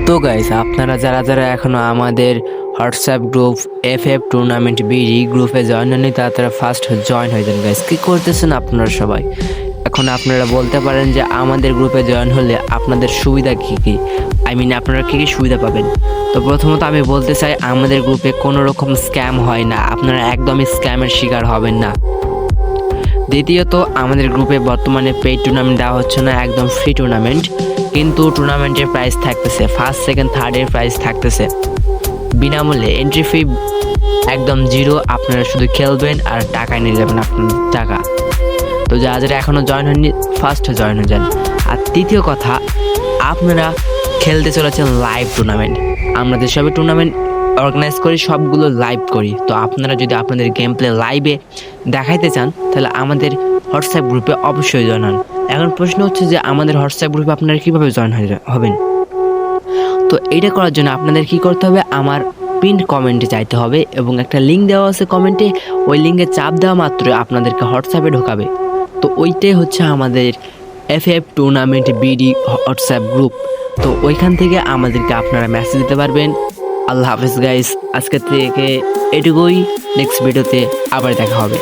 তো গাইস, আপনারা যারা যারা এখনো আমাদের WhatsApp group FF tournament BD গ্রুপে জয়েন হয়নি তারা ফার্স্ট জয়েন হয়ে যান গাইস। কি করতেছেন আপনারা সবাই? এখন আপনারা বলতে পারেন যে আমাদের গ্রুপে জয়েন হলে আপনাদের সুবিধা কী কী, আপনারা কী কী সুবিধা পাবেন। তো প্রথমত আমি বলতে চাই, আমাদের গ্রুপে কোনো রকম স্ক্যাম হয় না, আপনারা একদমই স্ক্যামের শিকার হবেন না। দ্বিতীয়ত, আমাদের গ্রুপে বর্তমানে পেইড টুর্নামেন্ট দেওয়া হচ্ছে না, একদম ফ্রি টুর্নামেন্ট। কিন্তু টুর্নামেন্টের প্রাইস থাকতেছে, ফার্স্ট সেকেন্ড থার্ডের প্রাইস থাকতেছে বিনামূল্যে, এন্ট্রি ফি একদম জিরো। আপনারা শুধু খেলবেন আর টাকা নিয়ে যাবেন আপনার টাকা। তো যারা যারা এখনও জয়েন হয়নি ফার্স্ট জয়েন হয়ে যান। আর তৃতীয় কথা, আপনারা খেলতে চলেছেন লাইভ টুর্নামেন্ট। আমরা যেসব টুর্নামেন্ট অর্গানাইজ করি সবগুলো লাইভ করি। তো আপনারা যদি আপনাদের গেম প্লে লাইভে দেখাইতে চান তাহলে আমাদের হোয়াটসঅ্যাপ গ্রুপে অবশ্যই জয়েন হন। এখন প্রশ্ন হচ্ছে যে আমাদের হোয়াটসঅ্যাপ গ্রুপে আপনারা কীভাবে জয়েন হবেন। তো এইটা করার জন্য আপনাদের কি করতে হবে, আমার পিন কমেন্টে চাইতে হবে এবং একটা লিঙ্ক দেওয়া আছে কমেন্টে, ওই লিঙ্কে চাপ দেওয়া মাত্র আপনাদেরকে হোয়াটসঅ্যাপে ঢোকাবে। তো ওইটাই হচ্ছে আমাদের FF tournament BD WhatsApp group. তো ওইখান থেকে আমাদেরকে আপনারা মেসেজ দিতে পারবেন। আল্লাহ হাফেজ গাইস, আজকের থেকে এটুকুই। নেক্সট ভিডিওতে আবার দেখা হবে।